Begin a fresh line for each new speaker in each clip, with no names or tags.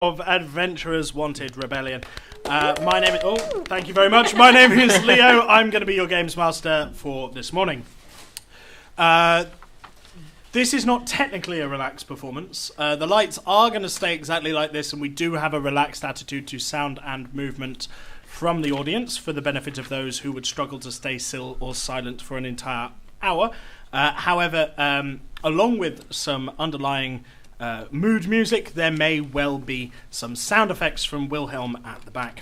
of Adventurers Wanted Rebellion. My name is... Oh, thank you very much. My name is Leo. I'm going to be your games master for this morning. This is not technically a relaxed performance. The lights are going to stay exactly like this, and we do have a relaxed attitude to sound and movement from the audience for the benefit of those who would struggle to stay still or silent for an entire hour. However, along with some underlying mood music, there may well be some sound effects from Wilhelm at the back.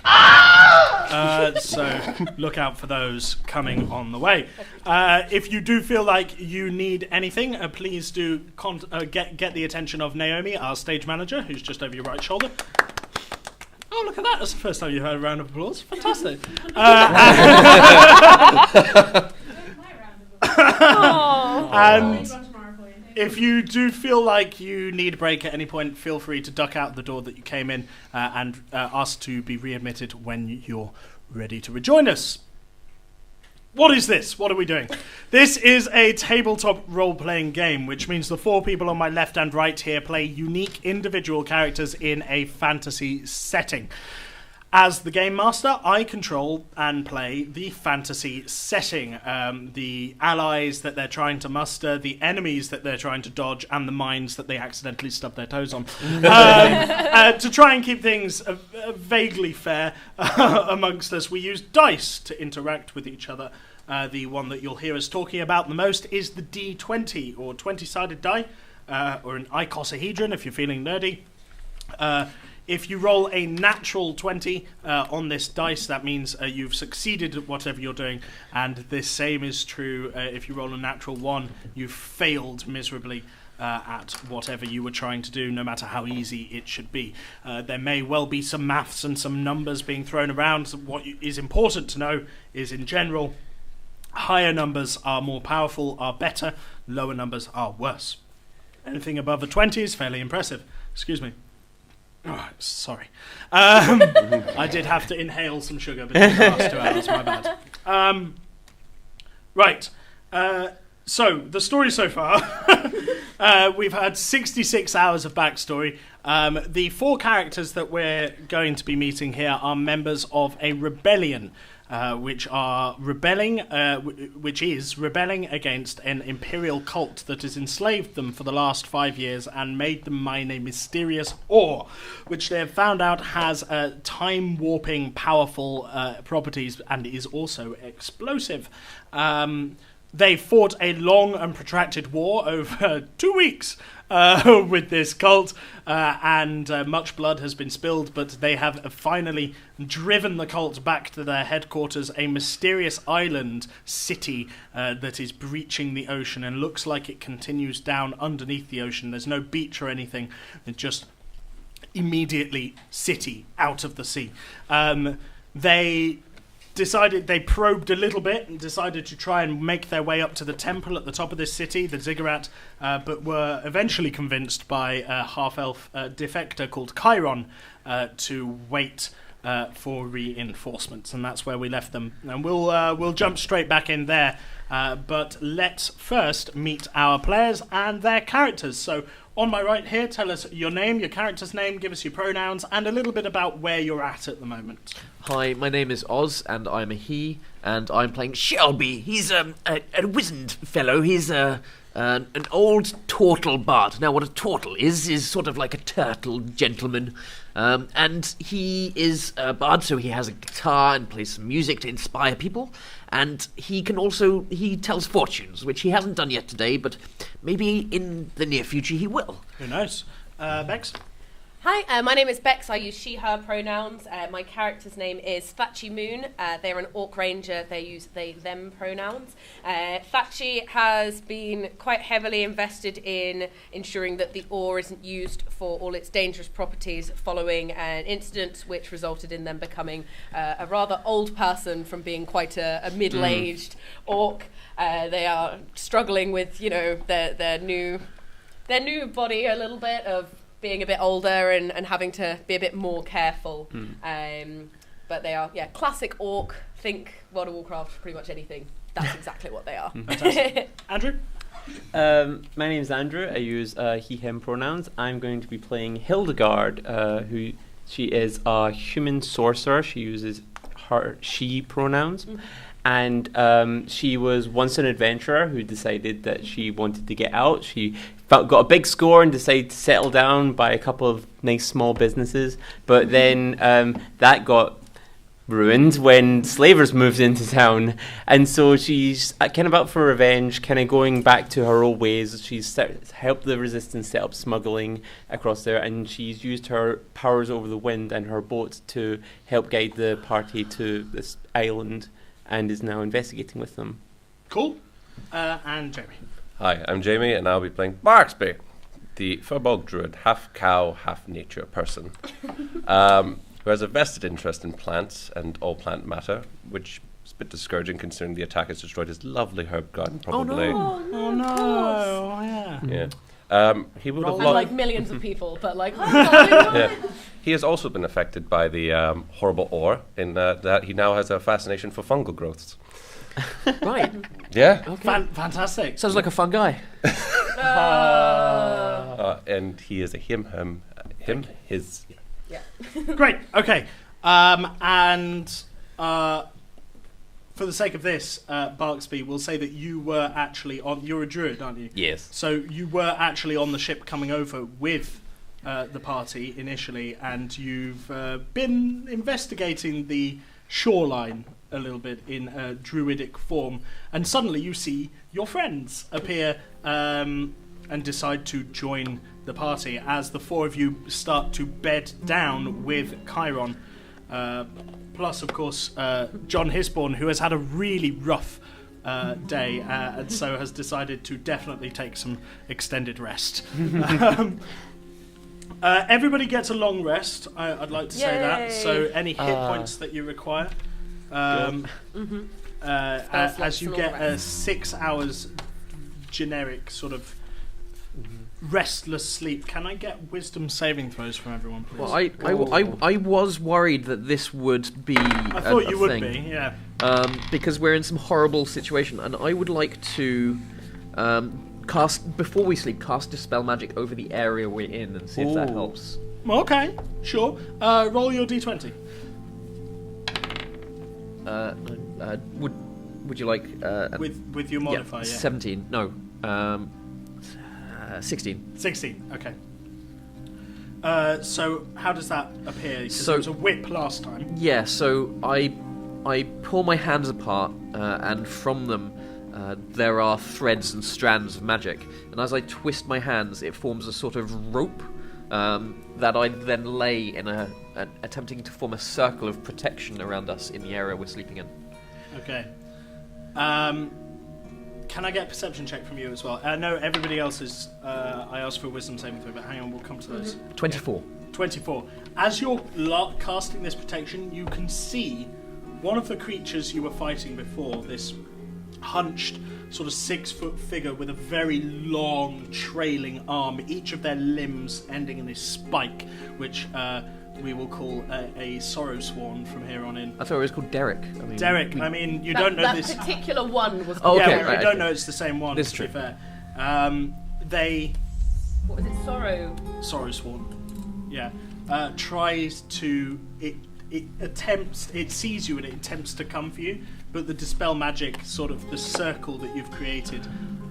So look out for those coming on the way. If you do feel like you need anything, please do get the attention of Naomi, our stage manager, who's just over your right shoulder. Oh, look at that. That's the first time you heard a round of applause. Fantastic. And if you do feel like you need a break at any point, feel free to duck out the door that you came in and ask to be readmitted when you're ready to rejoin us. What is this? What are we doing? This is a tabletop role-playing game, which means the four people on my left and right here play unique individual characters in a fantasy setting. As the game master, I control and play the fantasy setting, the allies that they're trying to muster, the enemies that they're trying to dodge, and the mines that they accidentally stub their toes on. To try and keep things vaguely fair amongst us, we use dice to interact with each other. The one that you'll hear us talking about the most is the D20, or 20-sided die, or an icosahedron if you're feeling nerdy. If you roll a natural 20 on this dice, that means you've succeeded at whatever you're doing, and the same is true if you roll a natural 1, you've failed miserably at whatever you were trying to do, no matter how easy it should be. There may well be some maths and some numbers being thrown around. What is important to know is, in general, higher numbers are more powerful, are better, lower numbers are worse. Anything above a 20 is fairly impressive. Excuse me. Oh, sorry. I did have to inhale some sugar between the last 2 hours, my bad. Right. So, the story so far, we've had 66 hours of backstory. The four characters that we're going to be meeting here are members of a rebellion, which is rebelling against an imperial cult that has enslaved them for the last 5 years and made them mine a mysterious ore, which they have found out has time-warping, powerful properties and is also explosive. They fought a long and protracted war over 2 weeks with this cult, and much blood has been spilled, but they have finally driven the cult back to their headquarters, a mysterious island city that is breaching the ocean and looks like it continues down underneath the ocean. There's no beach or anything, it's just immediately city out of the sea. They probed a little bit and decided to try and make their way up to the temple at the top of this city, the ziggurat, but were eventually convinced by a half-elf defector called Chiron to wait for reinforcements, and that's where we left them. And we'll jump straight back in there, but let's first meet our players and their characters. So on my right here, tell us your name, your character's name, give us your pronouns, and a little bit about where you're at the moment.
Hi, my name is Oz, and I'm a he, and I'm playing Shelby. He's a wizened fellow. He's an old turtle bard. Now, what a turtle is sort of like a turtle gentleman. And he is a bard, so he has a guitar and plays some music to inspire people. And he tells fortunes, which he hasn't done yet today, but maybe in the near future he will.
Who knows? Bex?
Hi, my name is Bex. I use she, her pronouns. My character's name is Thatchy Moon. They're an orc ranger. They use they, them pronouns. Thatchy has been quite heavily invested in ensuring that the ore isn't used for all its dangerous properties following an incident which resulted in them becoming a rather old person from being quite a middle-aged orc. They are struggling with, their new body a little bit of being a bit older and having to be a bit more careful. But they are, classic orc. Think World of Warcraft, pretty much anything. That's exactly what they are.
Fantastic. Andrew?
My name is Andrew. I use he, him pronouns. I'm going to be playing Hildegard, who she is a human sorcerer. She uses her, she pronouns. And she was once an adventurer who decided that she wanted to get out. She got a big score and decided to settle down, buy a couple of nice small businesses. But then that got ruined when slavers moved into town. And so she's kind of out for revenge, kind of going back to her old ways. She's helped the resistance set up smuggling across there, and she's used her powers over the wind and her boat to help guide the party to this island, and is now investigating with them.
Cool. And Jamie.
Hi, I'm Jamie, and I'll be playing Barksby, the Furbog Druid, half cow, half nature person, who has a vested interest in plants and all plant matter, which is a bit discouraging considering the attack has destroyed his lovely herb garden, probably.
Oh no!
Yeah. He would have
And like millions of people, but like,
yeah. He has also been affected by the horrible ore in that he now has a fascination for fungal growths.
Right.
Yeah.
Okay.
Fantastic.
Sounds like a fun guy.
And he is a him, his.
yeah.
Great. Okay. And for the sake of this, Barksby, we'll say that you were actually on. You're a druid, aren't you?
Yes.
So you were actually on the ship coming over with the party initially, and you've been investigating the shoreline a little bit in a druidic form, and suddenly you see your friends appear and decide to join the party as the four of you start to bed down with Chiron. Plus, of course, John Hisborn, who has had a really rough day, and so has decided to definitely take some extended rest. Everybody gets a long rest, I'd like to say that. So any hit points that you require. As you get a 6 hours generic sort of restless sleep. Can I get wisdom saving throws from everyone, please?
Well, I was worried that this would be
I thought
a
you would
thing.
be, yeah.
Because we're in some horrible situation, and I would like to cast, before we sleep, cast Dispel Magic over the area we're in and see if that helps.
Okay, sure. Roll your d20.
Would you like...
with your modifier, yeah.
17, no. 16.
16, okay. So how does that appear? Because
So-
it was a whip last time.
Yeah, so I pull my hands apart, and from them there are threads and strands of magic. And as I twist my hands, it forms a sort of rope that I then lay in attempting to form a circle of protection around us in the area we're sleeping in.
Okay. Can I get a perception check from you as well? No, everybody else is... I asked for a wisdom saving throw, but hang on, we'll come to those.
24.
24. As you're casting this protection, you can see one of the creatures you were fighting before, this hunched sort of 6-foot figure with a very long trailing arm, each of their limbs ending in a spike, which we will call a sorrow swan from here on in.
I thought it was called Derek.
Derek, you don't know this.
That particular one was...
Oh, okay,
yeah,
right,
we don't
okay.
know it's the same one,
This
to be
is true.
fair. They...
What was it? Sorrow?
Sorrow Swan. Yeah. Tries to... It attempts... It sees you and it attempts to come for you, but the Dispel Magic, sort of the circle that you've created,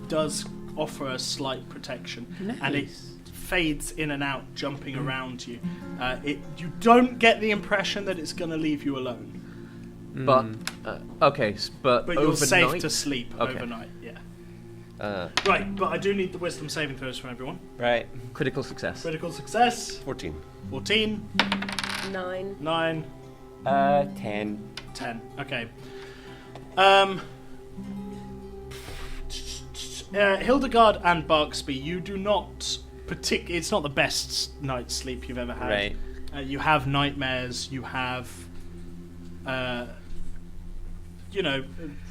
does offer a slight protection.
Nice.
And it fades in and out, jumping around you. You don't get the impression that it's going to leave you alone.
But, okay, but
But you're
overnight...
safe to sleep
Okay.
overnight, yeah.
Right,
But I do need the wisdom saving throws from everyone.
Right.
critical success.
Critical success,
14.
14,
9.
9,
10.
10. Okay. Hildegard and Barksby, you do not it's not the best night's sleep you've ever had.
Right.
You have nightmares, you have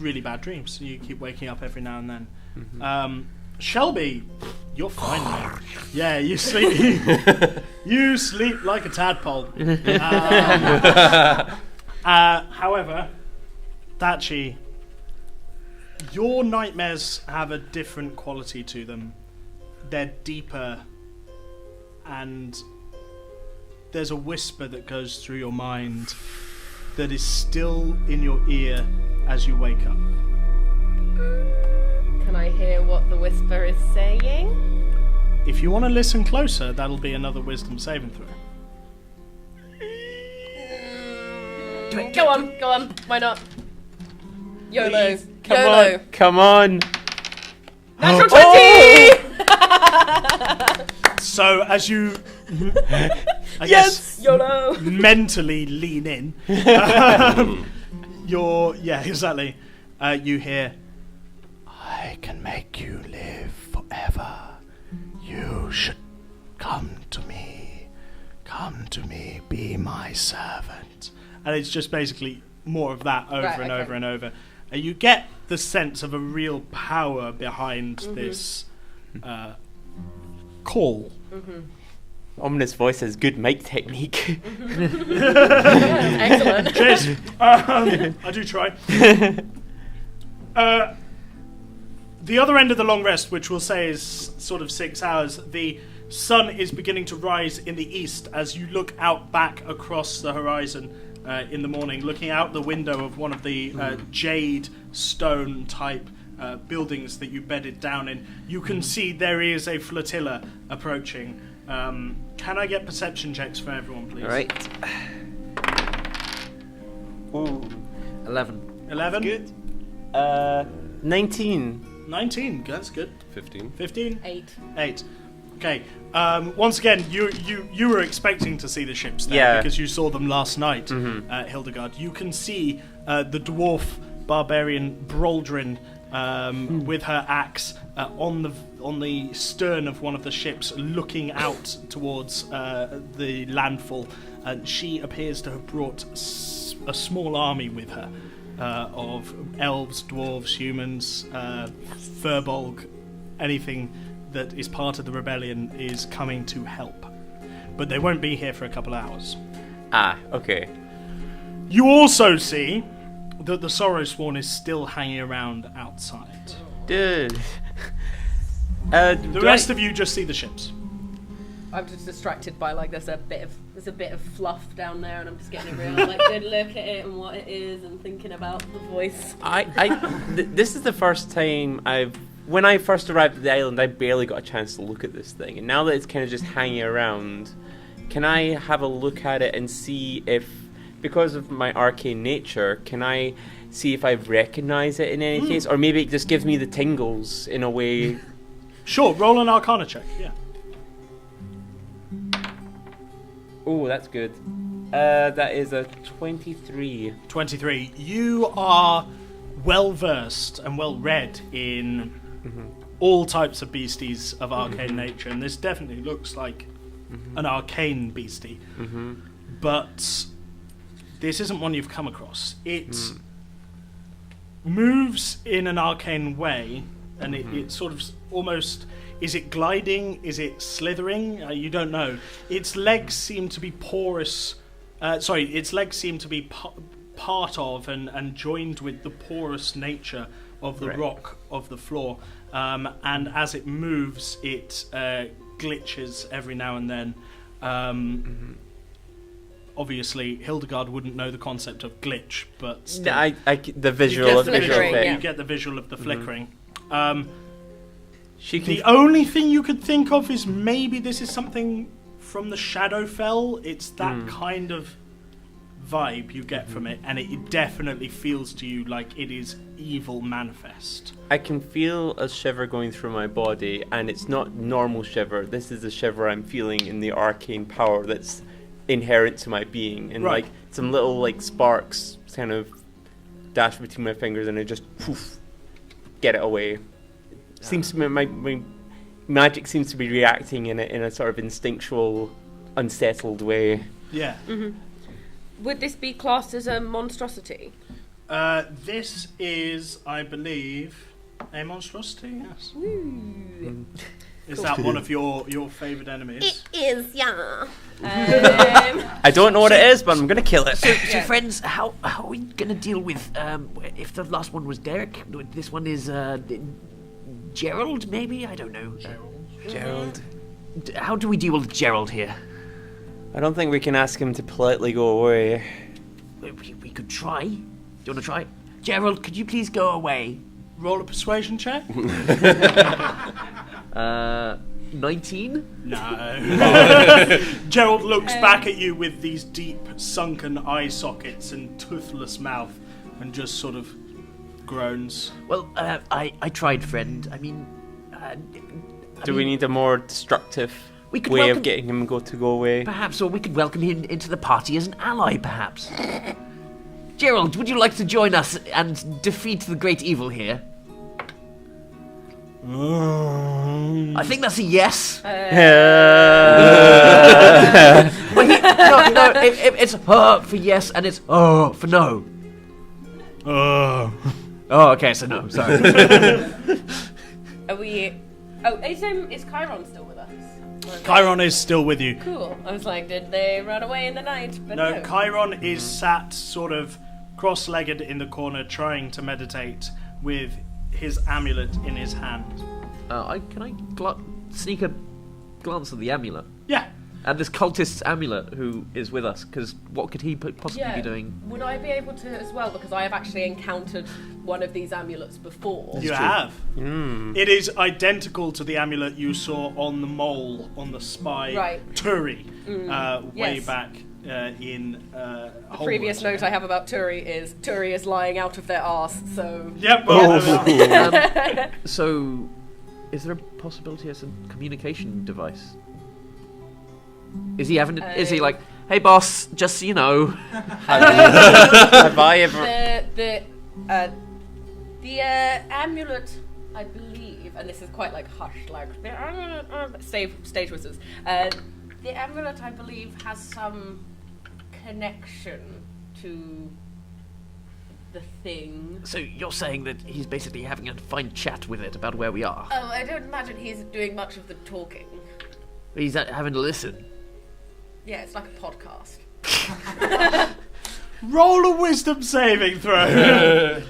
really bad dreams. You keep waking up every now and then.
Mm-hmm.
Shelby, you're fine, man. Yeah, you sleep. You sleep like a tadpole. However, Dachi, Your nightmares have a different quality to them. They're deeper, and there's a whisper that goes through your mind that is still in your ear as you wake up.
Can I hear what the whisper is saying?
If you want to listen closer, that'll be another wisdom saving throw.
Go on. Why not? YOLO.
Please,
YOLO.
Come on.
Natural 20!
So as you, I guess,
YOLO.
mentally lean in, exactly. You hear, "I can make you live forever. You should come to me. Come to me. Be my servant." And it's just basically more of that over and over and over. And you get the sense of a real power behind this call.
Ominous voice has good mic technique.
Excellent.
Cheers. I do try. The other end of the long rest, which we'll say is sort of 6 hours, the sun is beginning to rise in the east as you look out back across the horizon in the morning, looking out the window of one of the jade stone type buildings that you bedded down in. You can see there is a flotilla approaching. Can I get perception checks for everyone, please?
All right.
Ooh.
11.
11?
Good. 19.
19, that's good.
15.
15?
8.
8. Okay. Once again, you were expecting to see the ships there because you saw them last night, Hildegard. You can see the dwarf barbarian Broldrin with her axe on the stern of one of the ships, looking out towards the landfall. She appears to have brought a small army with her of elves, dwarves, humans, furbolg, anything that is part of the rebellion is coming to help. But they won't be here for a couple hours.
Ah, okay.
You also see that the Sorrowsworn is still hanging around outside.
Dude.
The rest of you just see the ships.
I'm just distracted by there's a bit of fluff down there, and I'm just getting a real good look at it and what it is, and thinking about the voice.
This is the first time when I first arrived at the island, I barely got a chance to look at this thing, and now that it's kind of just hanging around, can I have a look at it and see if, because of my arcane nature, can I see if I recognize it in any case, or maybe it just gives me the tingles in a way?
Sure, roll an Arcana check. Yeah.
Oh, that's good. That is a 23.
23. You are well versed and well read in all types of beasties of arcane nature, and this definitely looks like an arcane beastie. But this isn't one you've come across. It moves in an arcane way, and it sort of almost... Is it gliding? Is it slithering? You don't know. Its legs seem to be porous. Its legs seem to be part of and joined with the porous nature of the rock of the floor. And as it moves, it glitches every now and then. Obviously, Hildegard wouldn't know the concept of glitch, but still,
the visual of
it.
You get the visual of the flickering.
The
only thing you could think of is maybe this is something from the Shadowfell. It's that kind of vibe you get from it, and it definitely feels to you like it is evil manifest.
I can feel a shiver going through my body, and it's not normal shiver. This is the shiver I'm feeling in the arcane power that's inherent to my being, and some little sparks kind of dash between my fingers, and I just poof, get it away. Seems to be my magic seems to be reacting in a sort of instinctual, unsettled way.
Yeah.
Would this be classed as a monstrosity?
This is, I believe, a monstrosity. Yes. Is that one of your favourite enemies?
It is, yeah.
I don't know what it is, but I'm gonna kill it.
So friends, how are we gonna deal with if the last one was Derek? This one is Gerald, maybe? I don't know.
Gerald.
How do we deal with Gerald here?
I don't think we can ask him to politely go away.
We could try. Do you want to try? Gerald, could you please go away?
Roll a persuasion check?
19?
No. Gerald looks back at you with these deep, sunken eye sockets and toothless mouth and just sort of groans.
Well, I tried, friend. I mean...
Do we need a more destructive way of getting him to go away?
Perhaps, or we could welcome him into the party as an ally, perhaps. Gerald, would you like to join us and defeat the great evil here? I think that's a yes. It's for yes and it's for no. Oh, okay, so no. Sorry.
Are we? Oh, is Chiron still with us?
Chiron is still with you.
Cool. I was like, did they run away in the night? But no.
Chiron is sat sort of cross-legged in the corner trying to meditate with his amulet in his hand.
Can I sneak a glance at the amulet?
Yeah.
And this cultist's amulet who is with us, because what could he possibly be doing?
Would I be able to as well? Because I have actually encountered one of these amulets before.
You have. It is identical to the amulet you saw on the mole on the spy Turi way back in
the previous note I have about Turi is lying out of their arse, so...
Yep.
So, is there a possibility as a communication device? Is he having? Is he like, hey boss, just so you know?
Have I ever?
The amulet, I believe, and this is quite like hushed, like stage whistles. The amulet, I believe, has some connection to the thing.
So you're saying that he's basically having a fine chat with it about where we are?
Oh, I don't imagine he's doing much of the talking.
He's having to listen.
Yeah, it's like a podcast.
Roll a wisdom saving throw.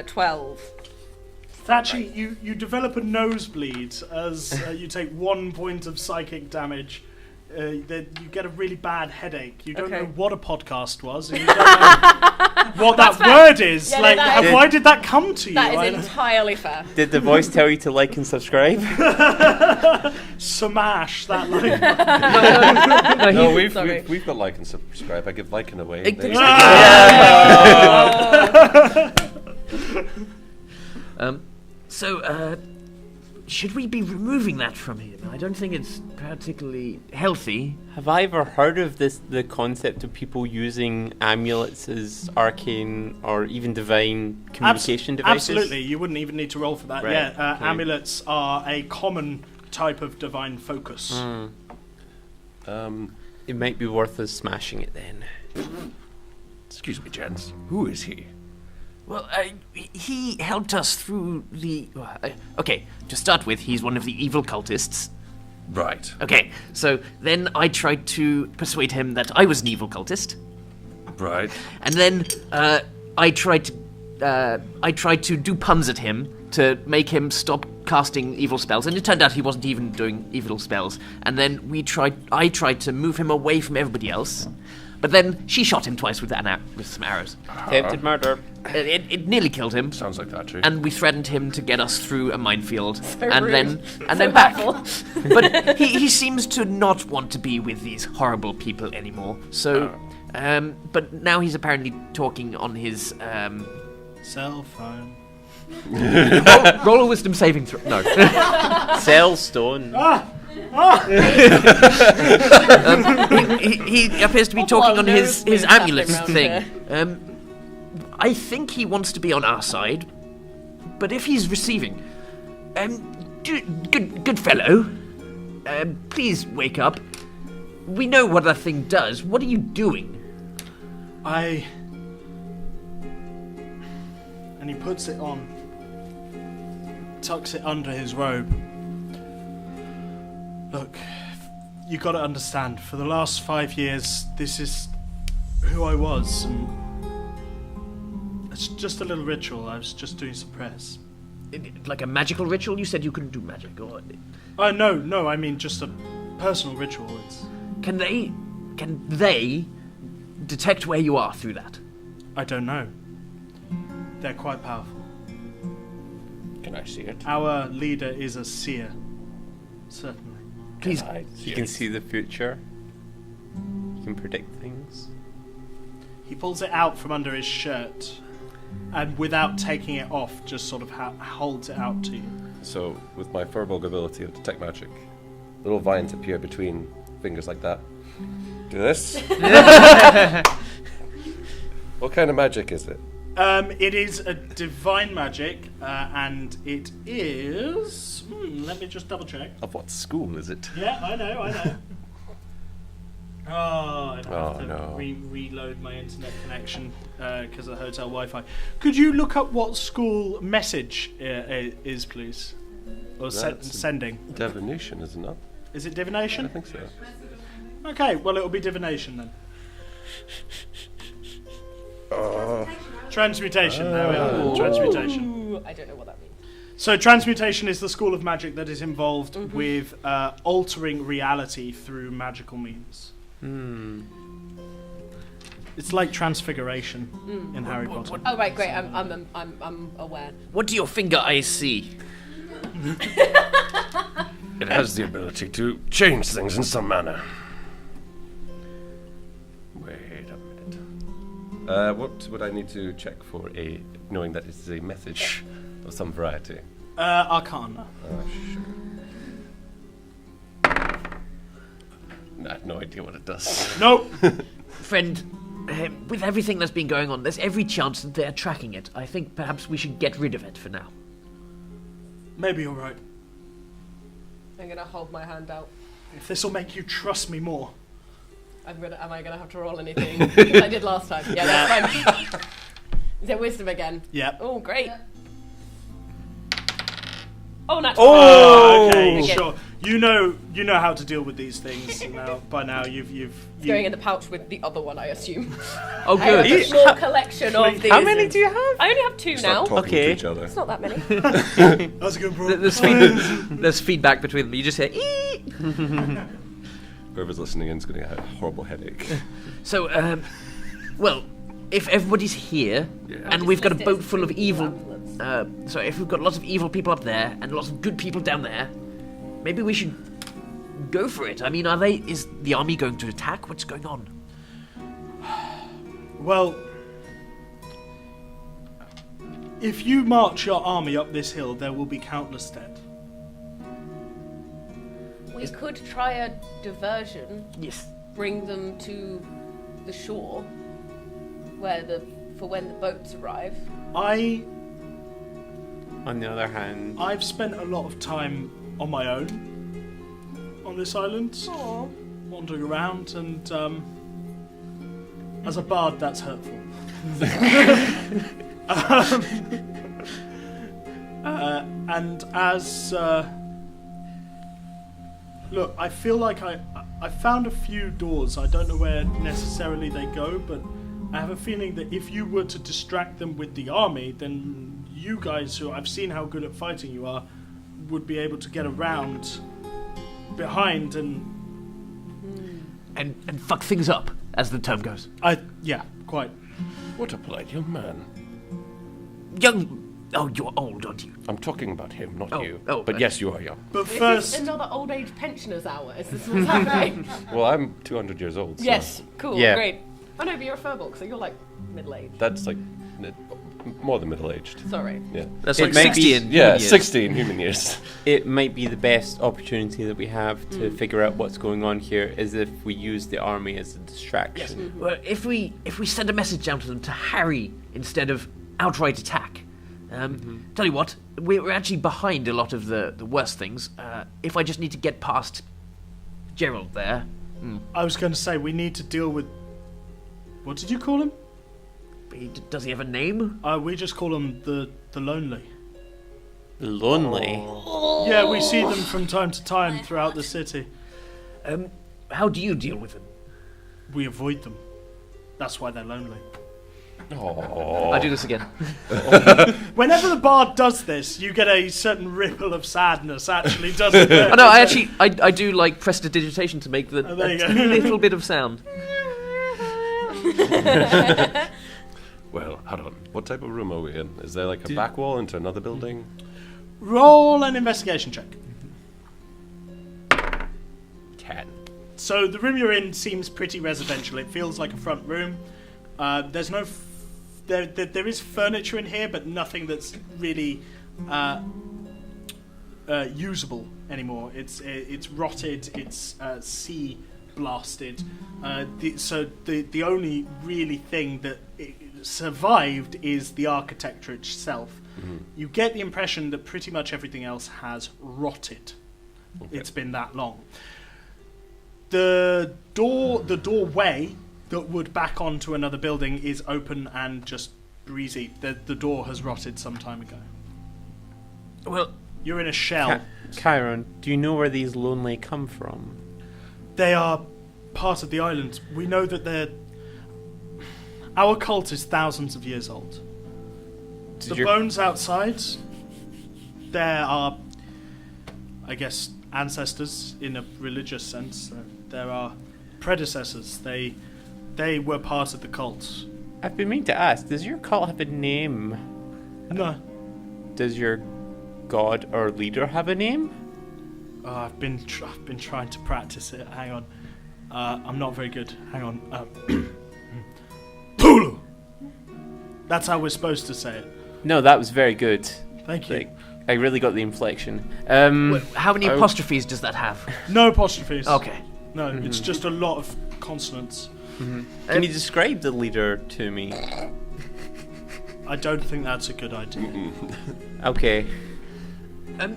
12.
Thatchy, you develop a nosebleed as you take 1 point of psychic damage. You get a really bad headache. You don't know what a podcast was, and you don't know what that word is.
Yeah,
why did that come to you?
That is entirely fair.
Did the voice tell you to like and subscribe?
Smash that like.
No, we've got like and subscribe. I give like and away.
Should we be removing that from him? I don't think it's particularly healthy.
Have I ever heard of the concept of people using amulets as arcane or even divine communication devices?
Absolutely, you wouldn't even need to roll for that.
Right.
Yeah, amulets are a common type of divine focus.
It might be worth us smashing it then.
Excuse me, gents. Who is he?
Well, he helped us through the... okay, to start with, he's one of the evil cultists.
Right.
Okay, so then I tried to persuade him that I was an evil cultist.
Right.
And then I tried to do puns at him to make him stop casting evil spells, and it turned out he wasn't even doing evil spells. And then I tried to move him away from everybody else. But then she shot him twice with some arrows.
Attempted murder.
It nearly killed him.
Sounds like that, true.
And we threatened him to get us through a minefield,
rude.
then back. But he seems to not want to be with these horrible people anymore. So, but now he's apparently talking on his
cell phone.
Roll a wisdom saving throw. No.
Cell stone.
He appears to be talking on his amulet thing. I think he wants to be on our side, but if he's receiving, good fellow, please wake up. We know what that thing does. What are you doing?
And he puts it on, tucks it under his robe. Look, you got to understand. For the last 5 years, this is who I was. And it's just a little ritual. I was just doing some prayers.
Like a magical ritual? You said you couldn't do magic, or...
No, I mean just a personal ritual.
Can they detect where you are through that?
I don't know. They're quite powerful.
Can I see it?
Our leader is a seer. Certainly.
Please.
You can see the future. You can predict things.
He pulls it out from under his shirt, and without taking it off, just sort of holds it out to you.
So, with my Furbolg ability of detect magic, little vines appear between fingers like that. Do this. What kind of magic is it?
It is a divine magic, and it is... let me just double check.
Of what school is it?
Yeah, I know. I have to
no.
reload my internet connection because of the hotel Wi-Fi. Could you look up what school message is, please? Or sending?
Divination, is it not?
Is it divination?
I think so.
Okay, well, it'll be divination then. Transmutation, there we are. Transmutation.
Ooh, I don't know what that means.
So transmutation is the school of magic that is involved with altering reality through magical means. It's like transfiguration in Harry Potter.
Oh right, great. I'm aware.
What do your finger eyes see?
It has the ability to change things in some manner. Wait a minute. What would I need to check for knowing that it's a message of some variety?
Arcana.
Sure. I have no idea what it does.
Nope.
Friend, with everything that's been going on, there's every chance that they're tracking it. I think perhaps we should get rid of it for now.
Maybe you're right.
I'm gonna hold my hand out.
If this will make you trust me more.
Am I gonna have to roll anything? Because I did last time. Yeah, that's fine. Is it wisdom again?
Yep.
Oh, great. Oh, natural.
Oh, okay, sure. You know how to deal with these things. By now, you've
Going in the pouch with the other one, I assume.
Oh,
I have
good.
a small collection of these.
How many do you have?
I only have 2
Stop
now.
talking
Okay.
to each other.
It's not that many.
That's a good problem.
There's feedback between them. You just hear, ee!
Whoever's listening in is going to have a horrible headache.
So, well, if everybody's here,
Yeah.
and we've got a boat full of
Just
evil...
ambulance.
so if we've got lots of evil people up there, and lots of good people down there, maybe we should go for it. I mean, is the army going to attack? What's going on?
Well, if you march your army up this hill, there will be countless dead.
We could try a diversion.
Yes.
Bring them to the shore, for when the boats arrive.
On the other hand,
I've spent a lot of time on my own on this island, wandering around, and as a bard, that's hurtful. And as look, I feel like I found a few doors. I don't know where necessarily they go, but I have a feeling that if you were to distract them with the army, then you guys, who I've seen how good at fighting you are, would be able to get around behind and
fuck things up, as the term goes.
Yeah, quite.
What a polite young man.
Oh, you're old, aren't you?
I'm talking about him, not you.
Oh,
but yes, you are young.
But
Is
first,
this another old age pensioners hour? Is this what's happening?
Well, I'm 200 years old. So
Yes, cool,
Yeah.
great. Oh no, but you're a Furbolg, so you're like middle-aged.
That's like more than middle-aged.
Sorry.
Yeah.
That's
It
like
might
60
be-
in
Yeah,
human years.
60 in human years.
it might be the best opportunity that we have to figure out what's going on here is if we use the army as a distraction.
Well, if we send a message down to them to harry instead of outright attack. Tell you what, we're actually behind a lot of the worst things. If I just need to get past Gerald there.
I was going to say we need to deal with. What did you call him?
Does he have a name?
We just call him the Lonely.
Lonely.
Yeah, we see them from time to time throughout the city.
How do you deal with them?
We avoid them. That's why they're lonely.
Oh.
I do this again.
Whenever the bard does this, you get a certain ripple of sadness, actually, doesn't it?
Oh, no, I do like prestidigitation to make the
there you go.
little bit of sound.
Well, hold on. What type of room are we in? Is there like a back wall into another building?
Roll an investigation check.
10.
So the room you're in seems pretty residential. It feels like a front room. There's no... There is furniture in here, but nothing that's really usable anymore. It's rotted. It's sea blasted. So the only really thing that survived is the architecture itself. Mm-hmm. You get the impression that pretty much everything else has rotted. Okay. It's been that long. The doorway that would back onto another building is open and just breezy. The door has rotted some time ago.
Well,
you're in a shell.
Chiron, do you know where these lonely come from?
They are part of the island. We know that our cult is thousands of years old. The bones outside, there are, I guess, ancestors in a religious sense. There are predecessors. They were part of the cult.
I've been meaning to ask, does your cult have a name?
No.
Does your god or leader have a name?
I've been trying to practice it. Hang on. I'm not very good. Hang on. Pulu! That's how we're supposed to say it.
No, that was very good.
Thank you.
I really got the inflection.
How many apostrophes does that have?
No apostrophes.
Okay.
No, it's just a lot of consonants.
Mm-hmm. Can you describe the leader to me?
I don't think that's a good idea.
Okay.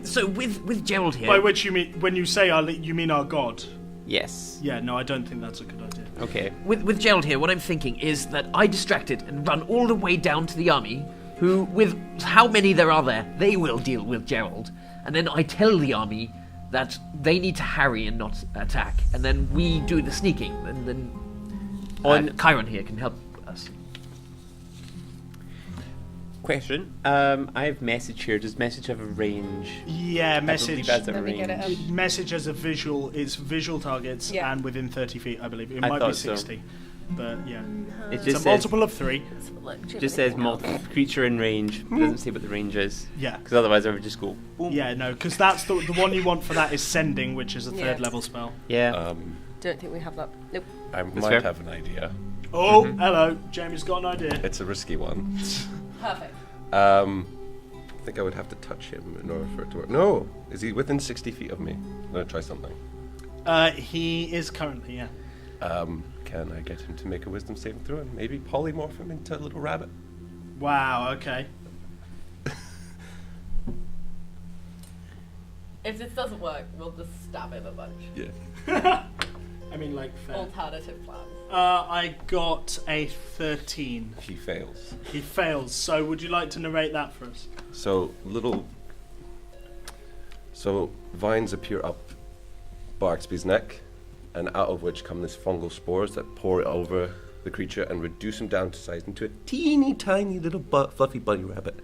So with Gerald here...
By which you mean, when you say you mean our god?
Yes.
Yeah, no, I don't think that's a good idea.
Okay.
With Gerald here, what I'm thinking is that I distracted and run all the way down to the army, who, with how many there are there, they will deal with Gerald. And then I tell the army that they need to harry and not attack. And then we do the sneaking. And then Chiron here can help us.
Question. I have message here. Does message have a range?
Yeah, message.
I believe has a range.
Message as a visual is visual targets and within 30 feet, I believe. It might be 60. So. But yeah. It's a multiple of 3.
It just says creature in range. It doesn't say what the range is.
Yeah.
Because otherwise I would just go boom.
Yeah, no, because that's the one you want for that is sending, which is a 3rd level spell.
Yeah.
Don't think we have that. Nope.
I might have an idea.
Oh, hello. Jamie's got an idea.
It's a risky one.
Perfect.
I think I would have to touch him in order for it to work. No! Is he within 60 feet of me? I'm going to try something.
He is currently, yeah.
Can I get him to make a wisdom saving throw and maybe polymorph him into a little rabbit?
Wow, okay.
If this doesn't work, we'll just stab him a bunch.
Yeah.
I mean, like, fair.
Alternative plans.
I got a 13.
He fails.
He fails. So would you like to narrate that for us?
So vines appear up Barksby's neck, and out of which come these fungal spores that pour over the creature and reduce him down to size into a teeny tiny little fluffy bunny rabbit.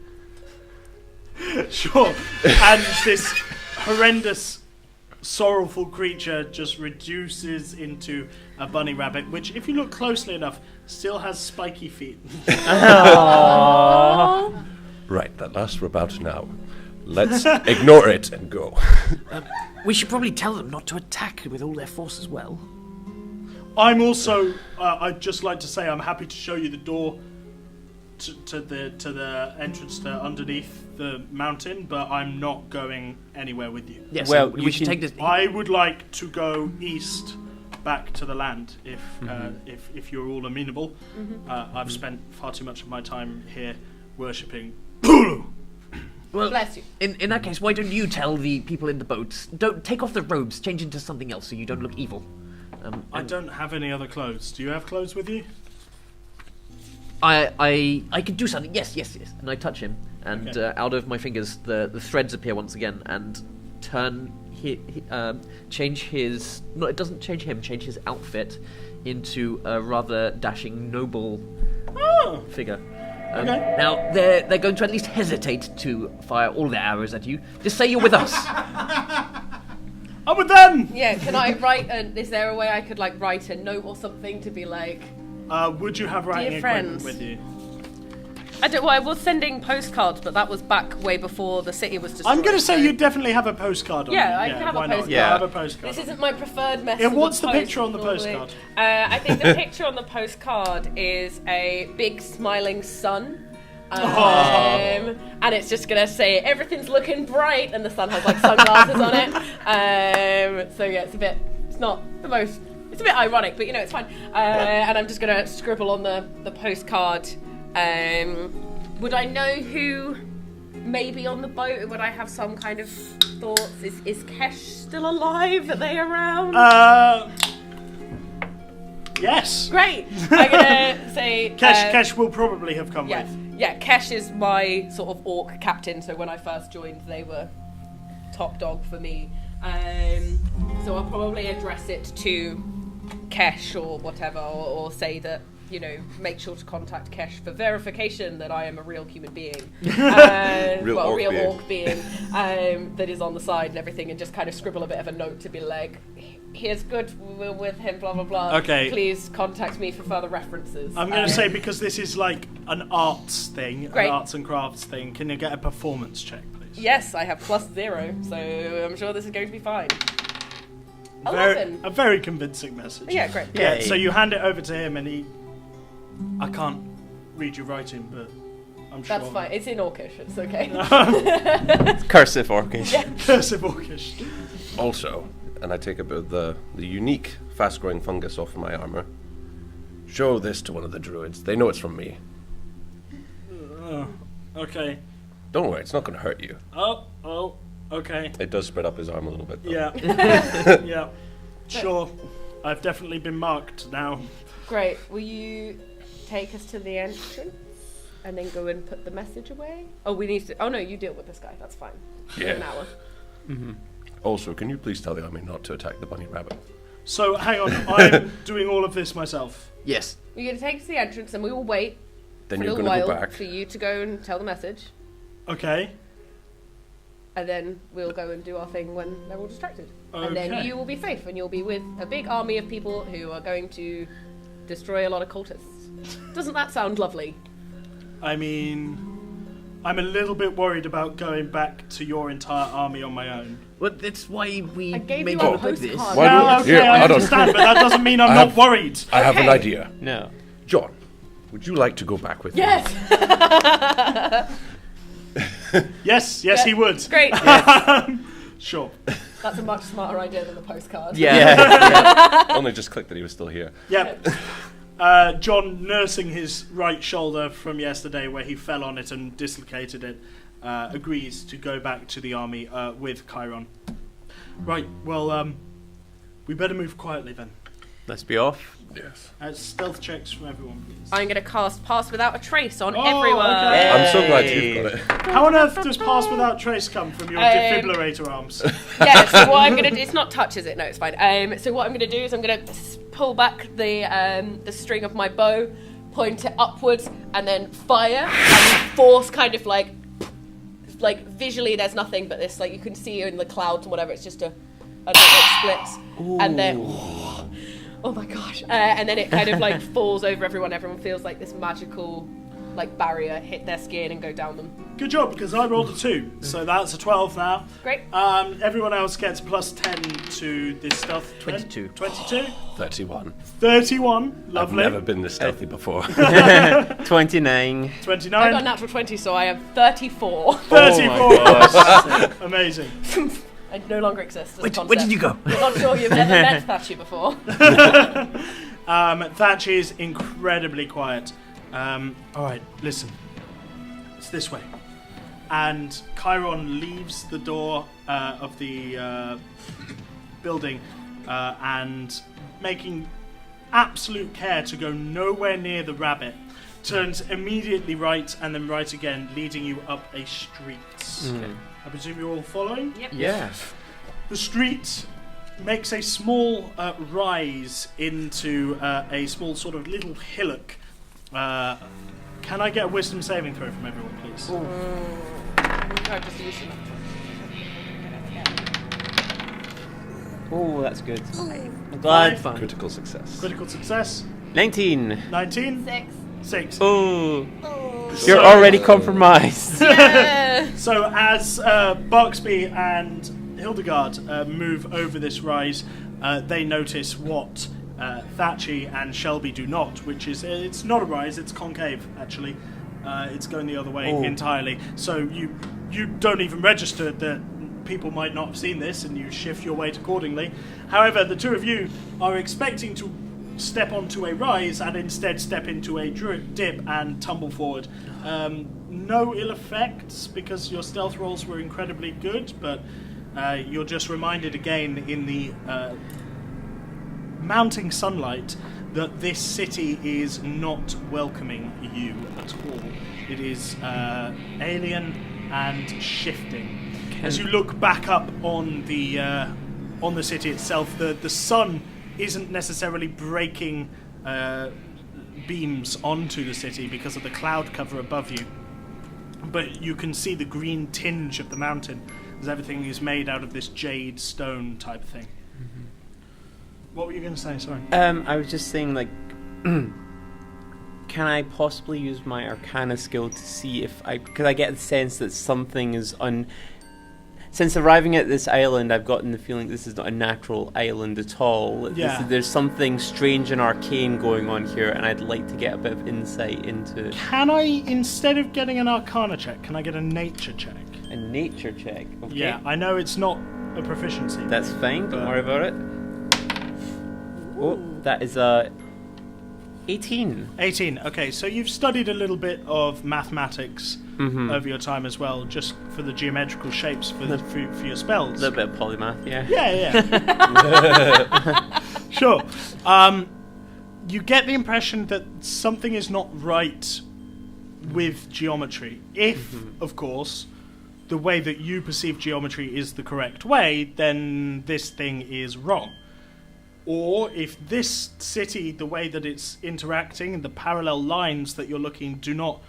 Sure. And this horrendous, sorrowful creature just reduces into a bunny rabbit, which, if you look closely enough, still has spiky feet.
Right, that lasts for about an hour. Let's ignore it and go.
We should probably tell them not to attack with all their force as well.
I'm also, I'd just like to say I'm happy to show you the door to the entrance to underneath the mountain, but I'm not going anywhere with you.
Yes,
well,
we should take this.
I would like to go east, back to the land, if you're all amenable. I've spent far too much of my time here worshipping Pulu.
Well, bless you.
In that case, why don't you tell the people in the boats, don't take off the robes, change into something else so you don't look evil.
I don't have any other clothes. Do you have clothes with you?
I could do something. Yes. And I touch him, and out of my fingers the threads appear once again and change his... No, it doesn't change him, change his outfit into a rather dashing, noble figure.
Okay.
Now, they're going to at least hesitate to fire all their arrows at you. Just say you're with us.
I'm with them!
Yeah, can I write is there a way I could write a note or something to be like...
Would you have writing equipment with you?
I was sending postcards, but that was back way before the city was destroyed.
I'm going to say you definitely have a postcard on you.
I can have a postcard.
Yeah, have a postcard.
This isn't my preferred method.
Yeah, what's the picture on the postcard?
I think the picture on the postcard is a big smiling sun. And it's just going to say, everything's looking bright, and the sun has sunglasses on it. So yeah, it's not the most... It's a bit ironic, but it's fine. And I'm just going to scribble on the postcard... would I know who may be on the boat? Would I have some kind of thoughts? Is Kesh still alive? Are they around?
Yes.
Great. I'm gonna say
Kesh will probably have come with.
Yeah, Kesh is my sort of orc captain. So when I first joined, they were top dog for me. So I'll probably address it to Kesh or whatever, or say that. Make sure to contact Kesh for verification that I am a real human being. Real orc being that is on the side and everything, and just kind of scribble a bit of a note to be like, here's good, we're with him, blah, blah, blah.
Okay.
Please contact me for further references.
I'm going to say, because this is an arts thing,
Great.
An arts and crafts thing, can you get a performance check, please?
Yes, I have +0, so I'm sure this is going to be fine.
A
11.
very convincing message.
Yeah, great.
Yeah, so you hand it over to him and he... I can't read your writing, but I'm sure...
That's fine. It's in Orcish. It's okay.
It's cursive Orcish.
Yeah.
Cursive Orcish.
Also, and I take a bit of the unique fast-growing fungus off my armor. Show this to one of the druids. They know it's from me.
Okay.
Don't worry, it's not going to hurt you.
Oh, okay.
It does spread up his arm a little bit, though.
Yeah. Yeah. Sure. I've definitely been marked now.
Great. Will you take us to the entrance and then go and put the message away? Oh, we need to... Oh, no, you deal with this guy. That's fine.
Yeah.
An hour.
Mm-hmm.
Also, can you please tell the army not to attack the bunny rabbit?
So, hang on. I'm doing all of this myself.
Yes.
You're going to take us to the entrance and we will wait
Then
for a
you're
little
going to
while
go back.
for you to go and tell the message.
Okay.
And then we'll go and do our thing when they're all distracted.
Okay.
And then you will be safe and you'll be with a big army of people who are going to destroy a lot of cultists. Doesn't that sound lovely?
I mean, I'm a little bit worried about going back to your entire army on my own.
Well, that's why we
I gave
made
you a
it like this.
postcard.
Why
No,
don't-
okay,
here,
I
hold on.
understand, but that doesn't mean I'm not worried.
I have an
Okay.
idea.
No.
John, would you like to go back with me?
Yes!
Yes, he would.
Great.
Sure.
That's a much smarter idea than the postcard.
Yeah.
Only just clicked that he was still here.
Yep. John, nursing his right shoulder from yesterday where he fell on it and dislocated it, agrees to go back to the army with Chiron. Right, well, we better move quietly then.
Let's be off.
Yes.
Stealth checks from everyone, please.
I'm going to cast Pass Without a Trace on
Oh,
everyone.
okay.
I'm so glad you've got it.
How on earth does Pass Without Trace come from your defibrillator arms?
Yeah, so what I'm going to do... It's not touch, is it? No, it's fine. So what I'm going to do is I'm going to pull back the string of my bow, point it upwards, and then fire, and force kind of like visually there's nothing, but this, you can see in the clouds and whatever, it's just a bit splits. Ooh. And then... Oh my gosh. And then it kind of falls over everyone. Everyone feels like this magical barrier hit their skin and go down them.
Good job, because I rolled a 2, so that's a 12 now.
Great.
Everyone else gets plus 10 to this stealth.
22.
22?
31.
31. Lovely.
I've never been this stealthy before.
29.
29.
I got a natural 20, so I have 34.
34.
Oh
Amazing.
I no longer exist as a concept.
Where did you go?
I'm not sure you've ever met Thatchy before.
Thatch is incredibly quiet. Alright, listen. It's this way. And Chiron leaves the door of the building and making absolute care to go nowhere near the rabbit, turns immediately right and then right again, leading you up a street. I presume you're all following?
Yep.
Yeah.
The street makes a small rise into a small sort of little hillock. Can I get a wisdom saving throw from everyone, please?
Oh, that's good. I'm glad.
Five.
Critical success.
Critical success.
19.
19.
6.
6.
Oh.
So-
You're already compromised.
Yeah.
So as Barksby and Hildegard move over this rise, they notice what Thatchy and Shelby do not, which is it's not a rise, it's concave actually. It's going the other way entirely. So you don't even register that people might not have seen this, and you shift your weight accordingly. However, the two of you are expecting to step onto a rise and instead step into a dip and tumble forward. No ill effects because your stealth rolls were incredibly good, but you're just reminded again in the mounting sunlight that this city is not welcoming you at all. It is alien and shifting. As you look back up on the city itself, the sun isn't necessarily breaking beams onto the city because of the cloud cover above you, but you can see the green tinge of the mountain as everything is made out of this jade stone type thing. What were you going to say? Sorry.
I was just saying, like, can I possibly use my Arcana skill to see if because I get the sense that something is Since arriving at this island, I've gotten the feeling this is not a natural island at all.
Yeah.
There's something strange and arcane going on here, and I'd like to get a bit of insight into
Can I, instead of getting an Arcana check, can I get a Nature check?
a nature check. Okay.
Yeah, I know it's not a proficiency.
That's fine, don't worry about it. Oh, that is 18.
18. Okay, so you've studied a little bit of mathematics over your time as well, just for the geometrical shapes for your spells.
A little bit of polymath, yeah.
Yeah. Sure. You get the impression that something is not right with geometry. If, of course, the way that you perceive geometry is the correct way, then this thing is wrong. Or if this city, the way that it's interacting and the parallel lines that you're looking do not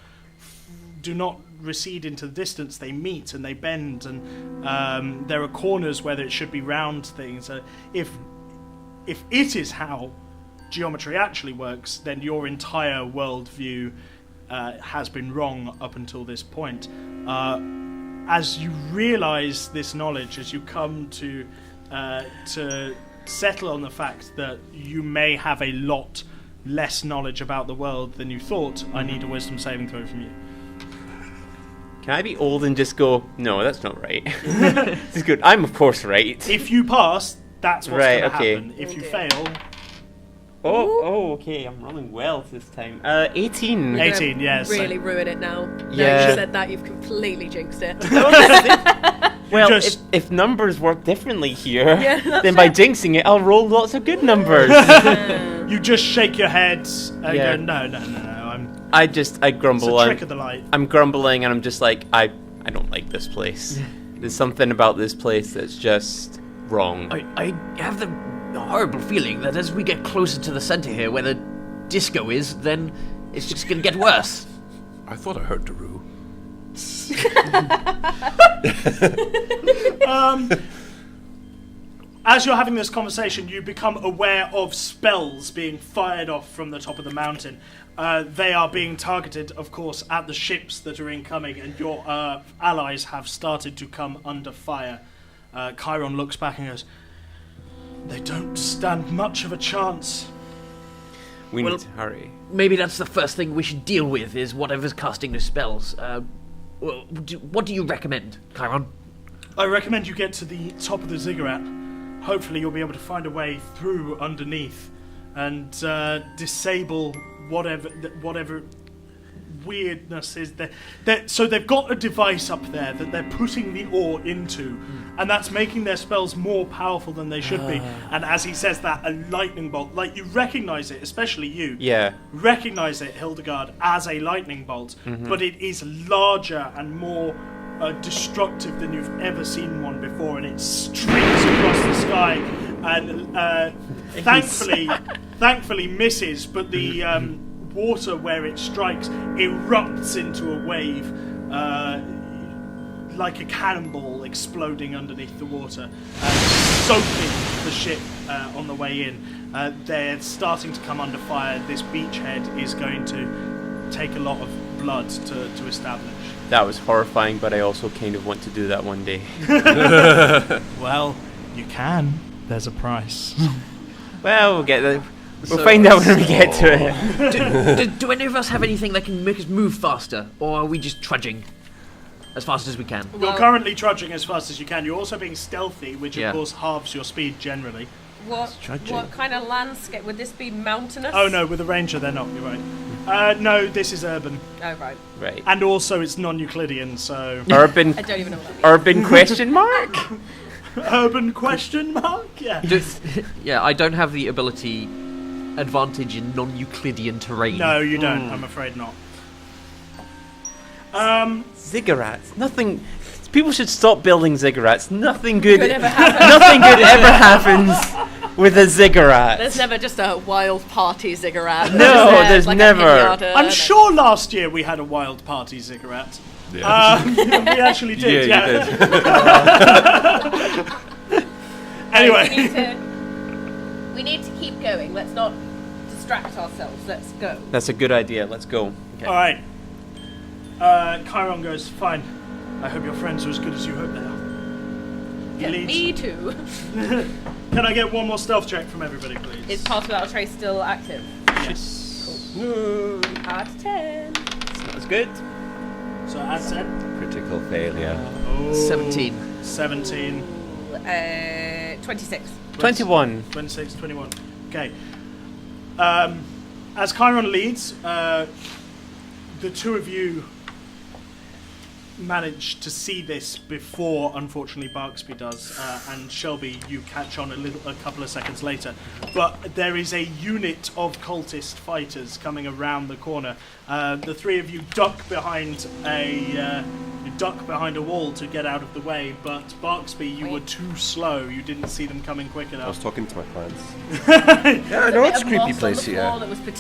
recede into the distance, they meet and they bend, and there are corners where it should be round things. If it is how geometry actually works, then your entire worldview has been wrong up until this point. As you realise this knowledge, as you come to settle on the fact that you may have a lot less knowledge about the world than you thought, I need a wisdom saving throw from you.
Can I be old and just go, no, that's not right? This is good. I'm, of course, right.
If you pass, that's what's
Right,
going to
okay.
happen. If
Oh
you
dear.
fail,
Okay, I'm rolling well this time. 18.
18, yes.
Really ruin it now.
Yeah.
Now you said that, you've completely jinxed it.
Well,
just-
if numbers work differently here,
Yeah, that's
then by jinxing it, I'll roll lots of good numbers.
You just shake your head and
Yeah.
go, no,
I
it's
grumble.
a trick of the light.
I'm grumbling, and I'm just like, I don't like this place. There's something about this place that's just wrong.
I have the horrible feeling that as we get closer to the center here, where the disco is, then it's just going to get worse.
I thought I heard Daru.
As you're having this conversation, you become aware of spells being fired off from the top of the mountain. They are being targeted, of course, at the ships that are incoming, and your allies have started to come under fire. Chiron looks back and goes, they don't stand much of a chance.
We
Well-
need to hurry.
Maybe that's the first thing we should deal with, is whatever's casting the spells. What do you recommend, Chiron?
I recommend you get to the top of the ziggurat. Hopefully you'll be able to find a way through underneath and disable whatever weirdness is so they've got a device up there that they're putting the ore into, and that's making their spells more powerful than they should be. And as he says that, a lightning bolt, like you recognize it, especially you, recognize it, Hildegard, as a lightning bolt, but it is larger and more destructive than you've ever seen one before, and it streaks across the sky, and thankfully misses, but the water where it strikes erupts into a wave, like a cannonball exploding underneath the water, soaking the ship on the way in. They're starting to come under fire. This beachhead is going to take a lot of blood to establish.
That was horrifying, but I also kind of want to do that one day.
Well, you can. There's a price.
Well, we'll get there. We'll find out when we get to it.
Do any of us have anything that can make us move faster, or are we just trudging as fast as we can?
You're currently trudging as fast as you can. You're also being stealthy, which of course halves your speed generally.
What kind of landscape? Would this be mountainous?
Oh no, with a ranger they're not, you're right. No, this is urban.
Oh, right.
Right.
And also it's non-Euclidean, so...
Urban...
I don't even know what that means.
Urban question mark?
Urban question mark? Yeah.
Yeah, I don't have the ability advantage in non-Euclidean terrain.
No, you don't. I'm afraid not.
Ziggurats. Nothing... People should stop building ziggurats. Nothing good
ever happens.
Nothing good ever happens with a ziggurat.
There's never just a wild party ziggurat.
No, there's
like
never.
I'm sure last year we had a wild party ziggurat.
Yeah.
We actually did,
Yeah, you did.
Anyway.
We need to keep going. Let's not distract ourselves. Let's go.
That's a good idea. Let's go. Okay.
Alright. Chiron goes, fine. I hope your friends are as good as you hope they are.
Yeah, me too.
Can I get one more stealth check from everybody, please?
Is Pass Without a Trace still active?
Yes.
Cool. Add 10.
That's good.
So add 10.
Critical failure.
17.
17.
26.
21.
26, 21. Okay. As Chiron leads, the two of you managed to see this before, unfortunately, Barksby does, and Shelby, you catch on a couple of seconds later. But there is a unit of cultist fighters coming around the corner. The three of you duck behind a wall to get out of the way, but Barksby, you were too slow. You didn't see them coming quick enough.
I was talking to my plants.
Yeah,
I know it's a creepy place here.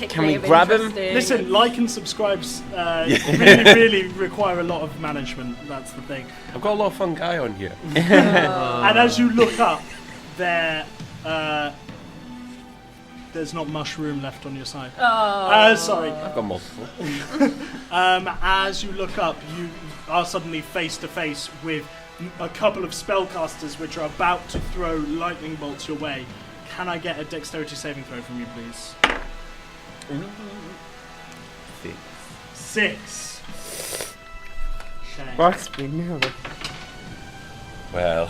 Can we grab him?
Listen, like and subscribes really require a lot of management. That's the thing.
I've got a lot of fungi on here.
And as you look up, there's not much room left on your side. Sorry.
I've got multiple.
As you look up, you are suddenly face to face with a couple of spellcasters which are about to throw lightning bolts your way. Can I get a dexterity saving throw from you, please? 6. Shame.
Barksby, no.
Well,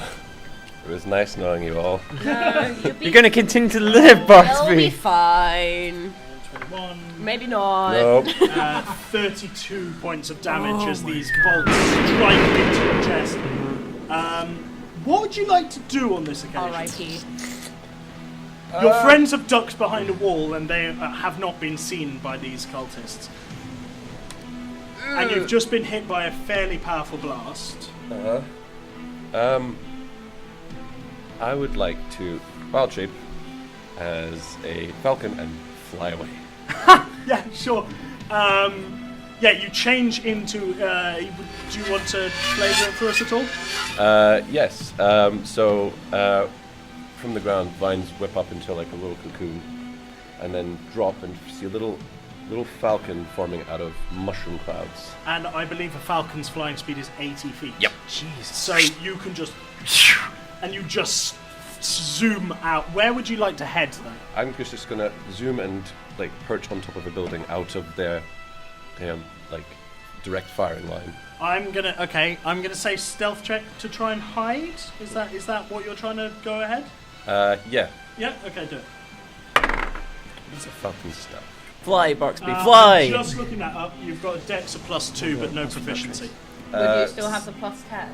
it was nice knowing you all.
You're going to continue to live,
It'll be
Barksby.
fine.
21.
Maybe not.
Nope.
32 points of damage as these bolts strike into your chest. What would you like to do on this occasion?
R.I.P.
Your friends have ducked behind a wall and they have not been seen by these cultists. And you've just been hit by a fairly powerful blast.
I would like to wild shape as a falcon and fly away.
Yeah, sure. You change into... do you want to flavour it for us at all?
Yes. From the ground, vines whip up into like a little cocoon, and then drop and see a little falcon forming out of mushroom clouds.
And I believe a falcon's flying speed is 80 feet.
Yep.
Jesus. So you can just... And you just zoom out. Where would you like to head, though?
I'm just gonna zoom and like perch on top of a building out of their like direct firing line.
I'm gonna say stealth check to try and hide. Is that what you're trying to go ahead?
Yeah.
Yeah. Okay, do it.
It's a falcon stealth.
Fly, Barksby, fly!
Just looking that up, you've got a dex of +2, but no proficiency.
Would you still have the +10?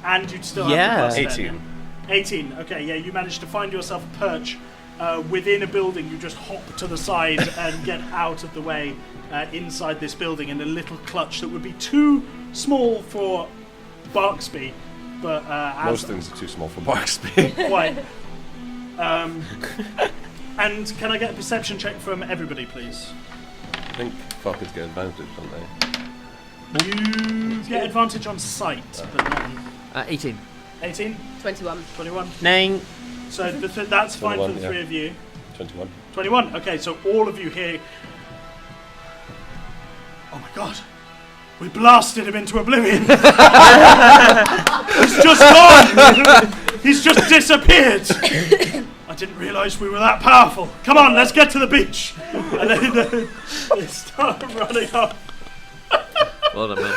And you'd still have the +10.
18.
18, okay, yeah, you managed to find yourself a perch within a building. You just hop to the side and get out of the way inside this building in a little clutch that would be too small for Barksby, but
Most things are too small for Barksby.
quite. And can I get a perception check from everybody, please?
I think Falcons get advantage, don't they?
You get advantage on sight, but not on
18.
18,
21.
21.
9.
So that's fine for
21,
the
yeah.
three of you.
21.
21. Okay, so all of you here. Oh my god. We blasted him into oblivion. He's just gone. He's just disappeared. I didn't realise we were that powerful. Come on, let's get to the beach. And then they start running off.
Well done, man.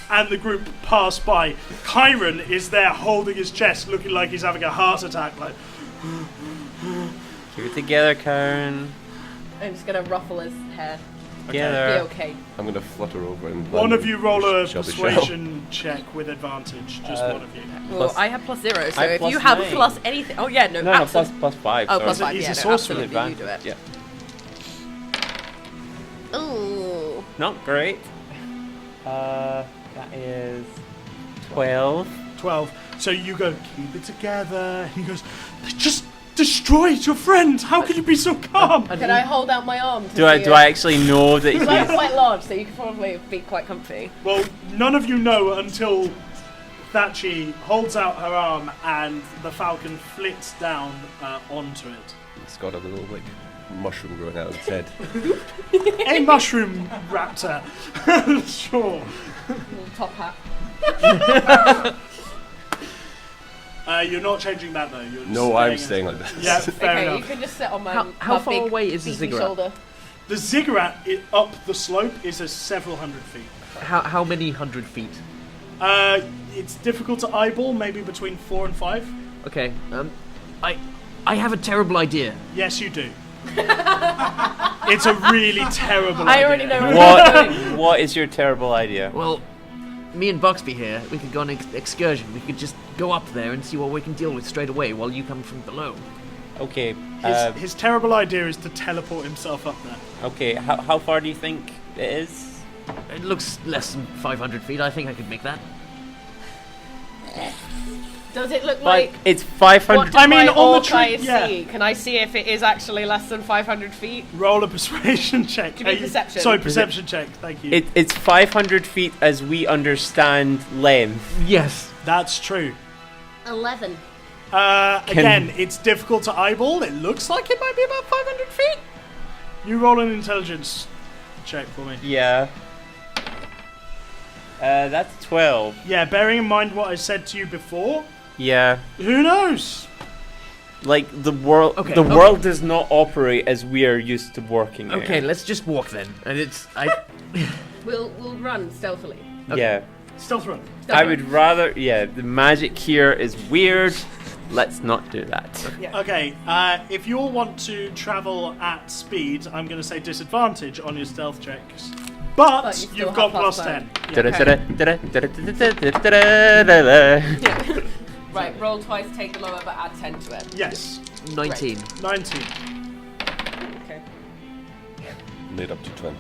And the group pass by. Chiron is there holding his chest, looking like he's having a heart attack. Like,
Keep it together, Karen.
I'm just gonna ruffle his hair.
Together.
Be okay.
I'm going to flutter over and...
one of you roll a
Shelby
persuasion check with advantage. Just one of you.
Well, I have +0, so
I have
if you
+9.
have plus anything, oh yeah, no,
No,
absolutely.
plus 5.
Oh,
sorry.
plus 5.
He's
Yeah,
a
no,
sorcerer.
absolutely. You do it.
Yeah.
Ooh.
Not great. That is 12.
12. So you go, keep it together. He goes, they just destroyed your friend. How could you be so calm?
Can I hold out my arm?
Do I actually know that
Well, it's
he's...
quite large, so you could probably be quite comfy.
Well, none of you know until Thatchy holds out her arm and the falcon flits down onto it.
It's got a little, like, mushroom growing out of its head.
A mushroom raptor. Sure.
Little top hat.
You're not changing that though. You're just
No, I'm
as-
staying like this.
Yeah, fair
Okay, you
enough.
can just sit on my
How far
big,
away is the
beefy
ziggurat?
shoulder.
The ziggurat up the slope is several hundred feet.
How many 100 feet?
It's difficult to eyeball, maybe between 4 and 5.
Okay. I have a terrible idea.
Yes, you do. It's a really terrible
I
idea.
already know where I'm going.
What is your terrible idea?
Well, me and Buxby here, we could go on an excursion. We could just go up there and see what we can deal with straight away while you come from below.
Okay.
His terrible idea is to teleport himself up there.
Okay. How far do you think it is?
It looks less than 500 feet. I think I could make that.
Does it look like...
It's
What
500.
does my
on the
orc
tree,
eyes
yeah.
see? Can I see if it is actually less than 500 feet?
Roll a persuasion check.
Do you mean perception?
Sorry, perception check. Thank you.
It's 500 feet as we understand length.
Yes.
That's true.
11.
Again, it's difficult to eyeball. It looks like it might be about 500 feet. You roll an intelligence check for me.
Yeah. That's 12.
Yeah, bearing in mind what I said to you before,
Yeah.
who knows?
Like the world,
Okay,
the
okay.
world does not operate as we are used to working. here.
Okay, let's just walk then. And it's
We'll run stealthily.
Okay.
Yeah.
Stealth run.
I would rather. Yeah, the magic here is weird. Let's not do that.
Okay, if you all want to travel at speed, I'm going to say disadvantage on your stealth checks. But
But you still
you've
have
got plus
plus
10.
Yeah. Right, roll twice, take the lower, but add 10 to it.
Yes,
19.
19.
Okay.
Made up to 20.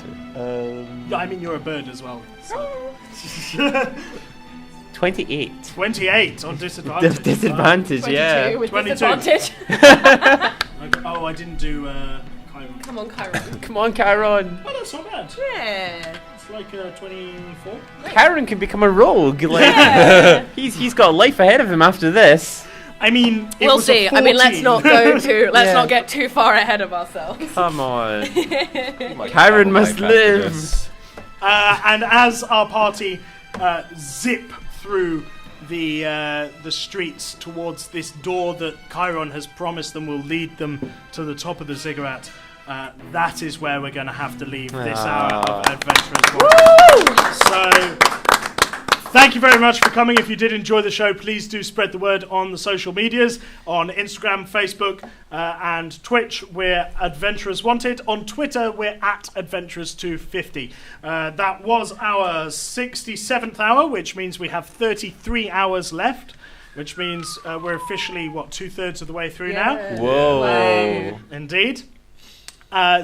Yeah, I mean, you're a bird as well. So.
28.
28 on disadvantage.
Disadvantage,
22
yeah.
with
22.
disadvantage.
Okay. Oh, I didn't do Chiron.
Come on, Chiron.
Come on, Chiron.
Oh, that's not bad.
Yeah.
It's like 24.
Chiron can become a rogue. Like
Yeah.
he's got life ahead of him after this.
I mean, it
We'll
was a
see. I mean, let's
14.
not go too. Let's
Yeah.
not get too far ahead of ourselves.
Come on.
Might
Chiron
have
must
life after
live.
this.
And as our party zip through the streets towards this door that Chiron has promised them will lead them to the top of the ziggurat, that is where we're going to have to leave this hour of Adventurers Watch. So, Thank you very much for coming. If you did enjoy the show, please do spread the word on the social medias, on Instagram, Facebook, and Twitch. We're Adventurers Wanted. On Twitter, we're at Adventurers250. That was our 67th hour, which means we have 33 hours left, which means we're officially, 2/3 of the way through now?
Whoa.
Wow.
Indeed.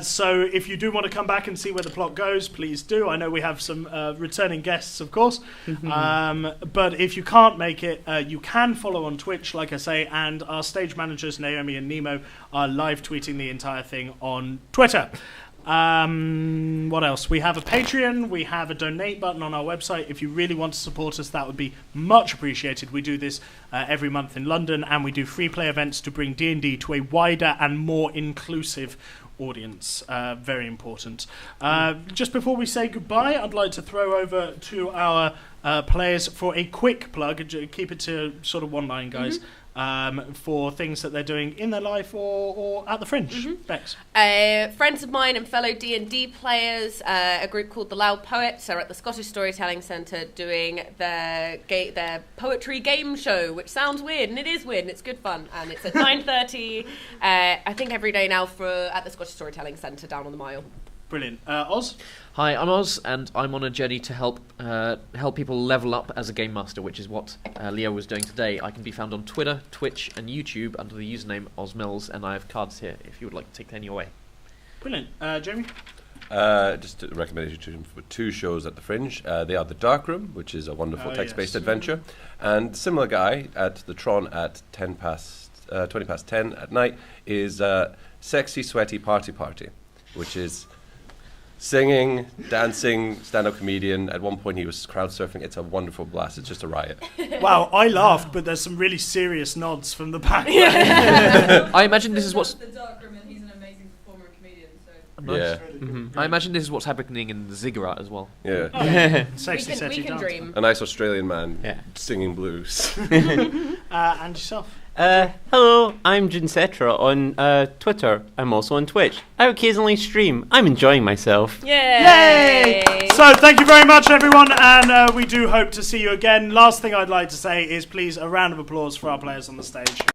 So if you do want to come back and see where the plot goes, please do. I know we have some returning guests, of course. But if you can't make it, you can follow on Twitch, like I say, and our stage managers, Naomi and Nemo, are live tweeting the entire thing on Twitter. What else? We have a Patreon. We have a donate button on our website. If you really want to support us, that would be much appreciated. We do this every month in London, and we do free play events to bring D&D to a wider and more inclusive audience. Very important. Just before we say goodbye, I'd like to throw over to our players for a quick plug. Keep it to sort of one line, guys. For things that they're doing in their life or at the Fringe. Bex.
Friends of mine and fellow D&D players, a group called the Loud Poets, are at the Scottish Storytelling Centre doing their poetry game show, which sounds weird, and it is weird, and it's good fun, and it's at 9:30, I think every day now at the Scottish Storytelling Centre down on the Mile.
Brilliant. Oz?
Hi, I'm Oz, and I'm on a journey to help people level up as a game master, which is what Leo was doing today. I can be found on Twitter, Twitch, and YouTube under the username OzMills, and I have cards here if you would like to take any away.
Brilliant. Jamie?
Just a recommendation for 2 shows at the Fringe. They are The Dark Room, which is a wonderful text-based adventure, and similar guy at the Tron at 20 past 10 at night is Sexy Sweaty Party, which is singing, dancing, stand-up comedian. At one point he was crowd surfing. It's a wonderful blast. It's just a riot.
Wow, I laughed, but there's some really serious nods from the back.
I imagine this is what's...
The Dark Room, and he's an amazing performer and comedian, so...
Nice. I imagine this is what's happening in the Ziggurat as well.
Yeah.
Sexy,
we can dream.
A nice Australian man singing blues.
And yourself?
Hello, I'm Jinsetra on Twitter. I'm also on Twitch. I occasionally stream. I'm enjoying myself.
Yay! So thank you very much, everyone, and we do hope to see you again. Last thing I'd like to say is please a round of applause for our players on the stage.